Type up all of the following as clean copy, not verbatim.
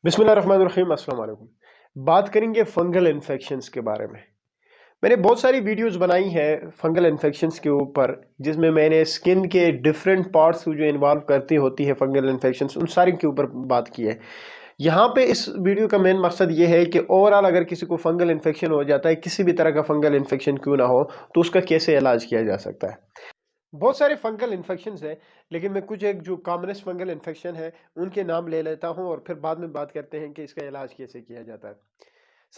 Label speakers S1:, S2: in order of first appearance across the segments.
S1: बिस्मिल्लाहिर्रहमानिर्रहीम, अस्सलाम वालेकुम। बात करेंगे फंगल इन्फेक्शंस के बारे में। मैंने बहुत सारी वीडियोस बनाई है फंगल इन्फेक्शंस के ऊपर, जिसमें मैंने स्किन के डिफरेंट पार्ट्स को जो इन्वॉल्व करती होती है फंगल इन्फेक्शंस, उन सारी के ऊपर बात की है। यहाँ पे इस वीडियो का मेन मकसद ये है कि ओवरऑल अगर किसी को फंगल इन्फेक्शन हो जाता है, किसी भी तरह का फंगल इन्फेक्शन क्यों ना हो, तो उसका कैसे इलाज किया जा सकता है। बहुत सारे फंगल इन्फेक्शंस हैं, लेकिन मैं कुछ एक जो कॉमनेस्ट फंगल इन्फेक्शन है उनके नाम ले लेता हूं और फिर बाद में बात करते हैं कि इसका इलाज कैसे किया जाता है।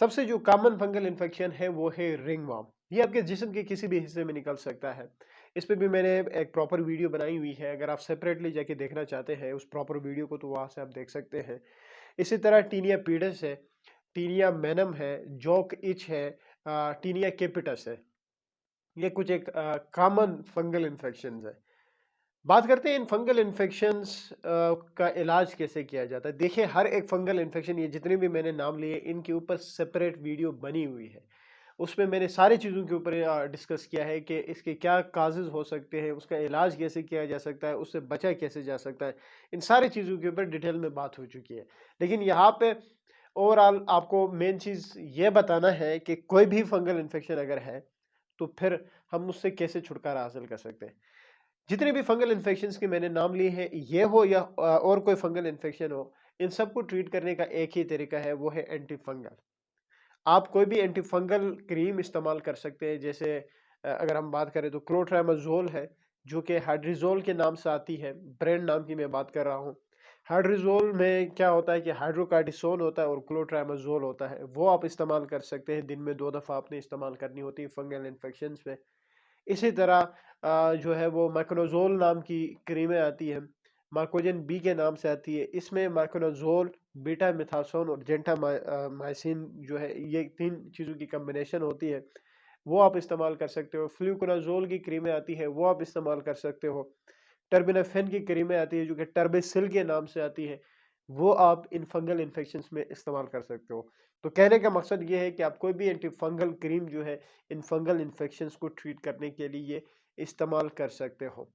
S1: सबसे जो कॉमन फंगल इन्फेक्शन है वो है रिंगवॉर्म। ये आपके जिस्म के किसी भी हिस्से में निकल सकता है। इस पे भी मैंने एक प्रॉपर वीडियो बनाई हुई है, अगर आप सेपरेटली जाके देखना चाहते हैं उस प्रॉपर वीडियो को तो वहां से आप देख सकते हैं। इसी तरह टीनिया पीडस है, टीनिया मैनम है, जॉक इच है, टीनिया केपिटस है। ये कुछ एक कॉमन फंगल इन्फेक्शंस है। बात करते हैं इन फंगल इन्फेक्शंस का इलाज कैसे किया जाता है। देखिए, हर एक फंगल इन्फेक्शन, ये जितने भी मैंने नाम लिए, इनके ऊपर सेपरेट वीडियो बनी हुई है। उसमें मैंने सारी चीज़ों के ऊपर डिस्कस किया है कि इसके क्या काजेज़ हो सकते हैं, उसका इलाज कैसे किया जा सकता है, उससे बचा कैसे जा सकता है। इन सारी चीज़ों के ऊपर डिटेल में बात हो चुकी है। लेकिन यहाँ पे ओवरऑल आपको मेन चीज़ ये बताना है कि कोई भी फंगल इन्फेक्शन अगर है, तो फिर हम उससे कैसे छुटकारा हासिल कर सकते हैं। जितने भी फंगल इन्फेक्शंस के मैंने नाम लिए हैं, ये हो या और कोई फंगल इन्फेक्शन हो, इन सबको ट्रीट करने का एक ही तरीका है, वो है एंटी फंगल। आप कोई भी एंटी फंगल क्रीम इस्तेमाल कर सकते हैं। जैसे अगर हम बात करें तो क्लोट्रामाजोल है, जो कि हाइड्रोजोल के नाम से आती है, ब्रांड नाम की मैं बात कर रहा हूँ। हाइड्रोजोल में क्या होता है कि हाइड्रोकार्टिसोन होता है और क्लोट्रामाजोल होता है, वो आप इस्तेमाल कर सकते हैं। दिन में 2 दफ़ा आपने इस्तेमाल करनी होती है फंगल इन्फेक्शंस में। इसी तरह जो है वो मैकोनाज़ोल नाम की क्रीमें आती हैं, मार्कोजेन बी के नाम से आती है। इसमें मैकोनाज़ोल, बीटा-मिथासोन और मायसिन जो है, ये 3 चीज़ों की कॉम्बिनेशन होती है, वो आप इस्तेमाल कर सकते हो। फ्लूकोनाज़ोल की क्रीमें आती हैं, वो आप इस्तेमाल कर सकते हो। टर्बिनाफेन की क्रीमें आती है जो कि टर्बिसिल के नाम से आती है, वो आप इन फंगल इन्फेक्शंस में इस्तेमाल कर सकते हो। तो कहने का मकसद ये है कि आप कोई भी एंटी फंगल क्रीम जो है इन फंगल इन्फेक्शंस को ट्रीट करने के लिए इस्तेमाल कर सकते हो।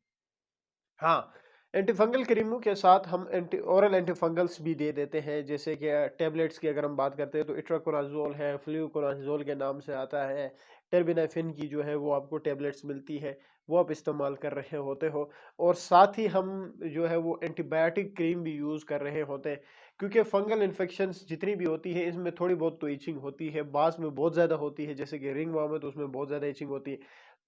S1: हाँ, एंटीफंगल क्रीमों के साथ हम एंटीफंगल्स भी दे देते हैं। जैसे कि टैबलेट्स की अगर हम बात करते हैं तो इट्राकोनाज़ोल है, फ्लूकोनाज़ोल के नाम से आता है। टेर्बिनाफिन की जो है वो आपको टैबलेट्स मिलती है, वो आप इस्तेमाल कर रहे होते हो। और साथ ही हम जो है वो एंटीबायोटिक क्रीम भी यूज़ कर रहे होते हैं, क्योंकि फंगल इन्फेक्शंस जितनी भी होती है इसमें थोड़ी बहुत तो इचिंग होती है, बाज़ में बहुत ज़्यादा होती है। जैसे कि रिंगवर्म है तो उसमें बहुत ज़्यादा इचिंग होती है।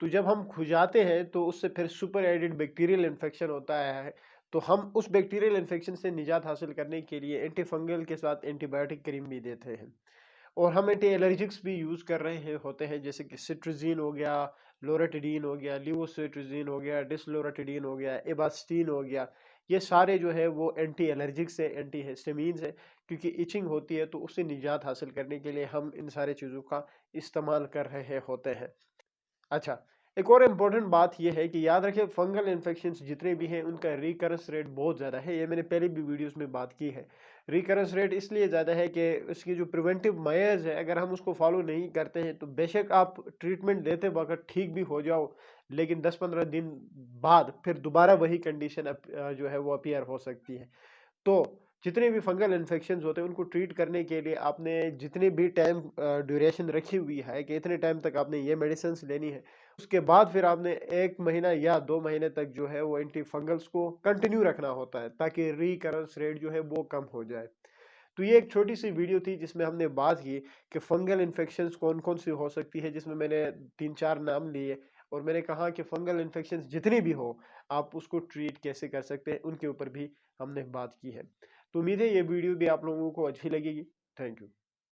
S1: तो जब हम खुजाते हैं तो उससे फिर सुपर एडेड बैक्टीरियल इन्फेक्शन होता है। तो हम उस बैक्टीरियल इन्फेक्शन से निजात हासिल करने के लिए एंटी फंगल के साथ एंटीबायोटिक क्रीम भी देते हैं। और हम एंटी एलर्जिक्स भी यूज़ कर रहे होते हैं, जैसे कि सिट्राज़ीन हो गया, लोराटिडीन हो गया, लिवोसिट्राज़ीन हो गया, डिसलोराटिडीन हो गया, एबास्टीन हो गया। ये सारे जो है वो एंटी एलर्जिक्स है, एंटी हिस्टामीन्स है। क्योंकि इचिंग होती है तो उससे निजात हासिल करने के लिए हम इन सारे चीज़ों का इस्तेमाल कर रहे होते हैं। अच्छा, एक और इम्पोर्टेंट बात ये है कि याद रखें, फंगल इन्फेक्शंस जितने भी हैं उनका रिकरेंस रेट बहुत ज़्यादा है। ये मैंने पहले भी वीडियोस में बात की है। रिकरेंस रेट इसलिए ज़्यादा है कि उसकी जो प्रिवेंटिव मेजर्स है, अगर हम उसको फॉलो नहीं करते हैं तो बेशक आप ट्रीटमेंट लेते वक्त ठीक भी हो जाओ, लेकिन 10-15 दिन बाद फिर दोबारा वही कंडीशन जो है वो अपीयर हो सकती है। तो जितने भी फंगल इन्फेक्शंस होते हैं उनको ट्रीट करने के लिए आपने जितनी भी टाइम ड्यूरेशन रखी हुई है कि इतने टाइम तक आपने ये मेडिसिन लेनी है, उसके बाद फिर आपने 1 महीना या 2 महीने तक जो है वो एंटी फंगल्स को कंटिन्यू रखना होता है, ताकि रिकरेंस रेट जो है वो कम हो जाए। तो ये एक छोटी सी वीडियो थी जिसमें हमने बात की कि फंगल इन्फेक्शंस कौन कौन सी हो सकती है, जिसमें मैंने 3-4 नाम लिए और मैंने कहा कि फंगल इन्फेक्शंस जितनी भी हो, आप उसको ट्रीट कैसे कर सकते हैं, उनके ऊपर भी हमने बात की है। तो उम्मीद है ये वीडियो भी आप लोगों को अच्छी लगेगी। Thank you.